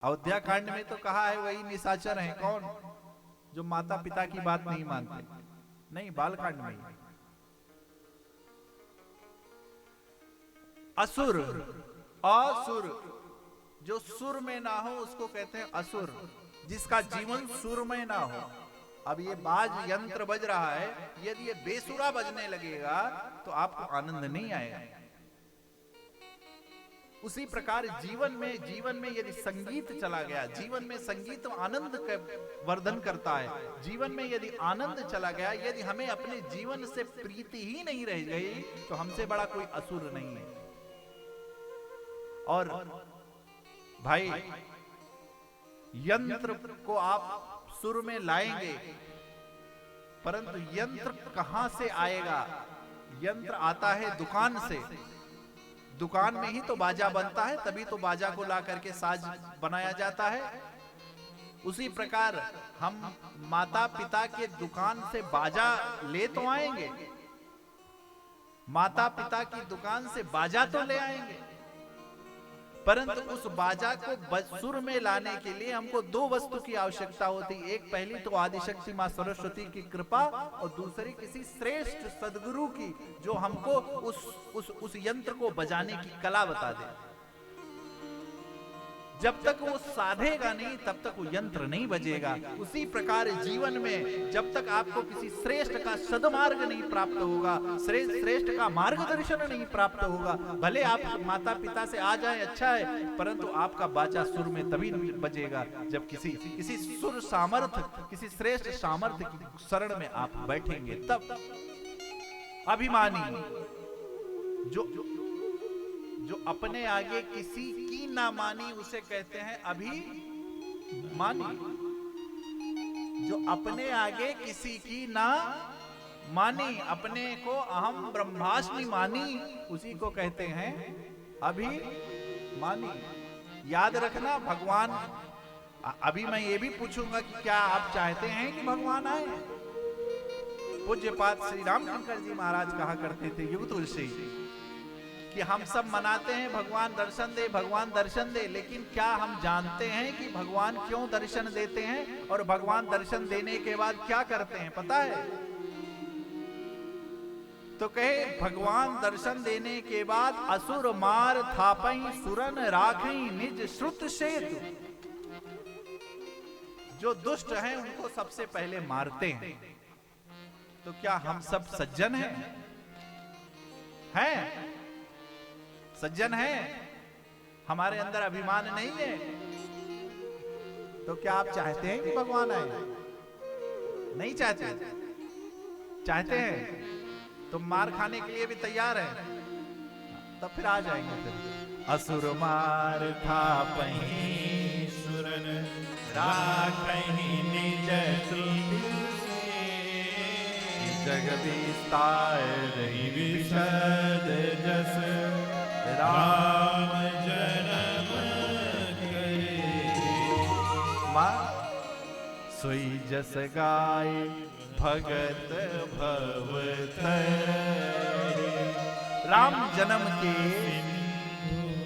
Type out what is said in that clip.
अयोध्या कांड में तो कहा है वही निशाचर है। कौन? जो माता पिता की बात नहीं मानते। नहीं, बालकांड में असुर, असुर, जो सुर में ना हो उसको कहते हैं असुर, जिसका जीवन सुर में ना हो। अब ये बाज यंत्र बज रहा है, यदि ये बेसुरा बजने लगेगा तो आपको आनंद नहीं आएगा। उसी प्रकार जीवन में यदि संगीत चला गया, जीवन में संगीत आनंद का वर्धन करता है। जीवन में यदि आनंद चला गया, यदि हमें अपने जीवन से प्रीति ही नहीं रह गई, तो हमसे बड़ा कोई असुर नहीं है। और भाई, यंत्र को आप सुर में लाएंगे, परंतु यंत्र कहां से आएगा? यंत्र आता है दुकान से। दुकान में ही तो बाजा बनता है, तभी तो बाजा को ला करके साज बनाया जाता है। उसी प्रकार हम माता पिता के दुकान से बाजा ले तो आएंगे, माता पिता की दुकान से बाजा तो ले आएंगे, परंतु उस बाजा को सुर में लाने के लिए हमको दो वस्तु की आवश्यकता होती। एक पहली तो आदिशक्ति मां सरस्वती की कृपा, और दूसरी किसी श्रेष्ठ सदगुरु की, जो हमको उस यंत्र को बजाने की कला बता दे। जब तक वो साधेगा नहीं, तब तक वो यंत्र नहीं बजेगा। उसी प्रकार जीवन में जब तक आपको किसी श्रेष्ठ का सदमार्ग नहीं प्राप्त होगा, श्रेष्ठ का मार्गदर्शन नहीं प्राप्त होगा, भले आप माता पिता से आ जाए अच्छा है, परंतु आपका बाजा सुर में तभी बजेगा जब किसी सुर सामर्थ्य, किसी श्रेष्ठ सामर्थ्य की शरण में आप बैठेंगे। तब अभिमानी, जो अपने आगे किसी की ना मानी, उसे कहते हैं अभिमानी। जो अपने आगे किसी की ना मानी, अपने को अहम ब्रह्मास्मि मानी, उसी को कहते हैं अभिमानी। याद रखना, भगवान, अभी मैं ये भी पूछूंगा कि क्या आप चाहते हैं कि भगवान आए? पूज्यपाद श्री रामशंकर जी महाराज कहा करते थे, युग तुलसी, कि हम सब मनाते हैं भगवान दर्शन दे, भगवान दर्शन दे, लेकिन क्या हम जानते हैं कि भगवान क्यों दर्शन देते हैं और भगवान दर्शन देने के बाद क्या करते हैं? पता है? तो कहे, भगवान दर्शन देने के बाद असुर मार थापई सुरन राखई निज श्रुत सेतु। जो दुष्ट हैं उनको सबसे पहले मारते हैं। तो क्या हम सब सज्जन हैं? हैं? सज्जन है? हमारे अंदर अभिमान नहीं है? तो क्या आप चाहते हैं कि भगवान आए? नहीं चाहते? चाहते हैं तो मार खाने के लिए भी तैयार है, तब फिर आ जाएंगे। फिर असुर मार थापहि सुरन राखहि निज श्रुति, जग विस्तार विशद जस राम जन्म करे। मां सोई जस गाय भगत भव तरे। राम जन्म के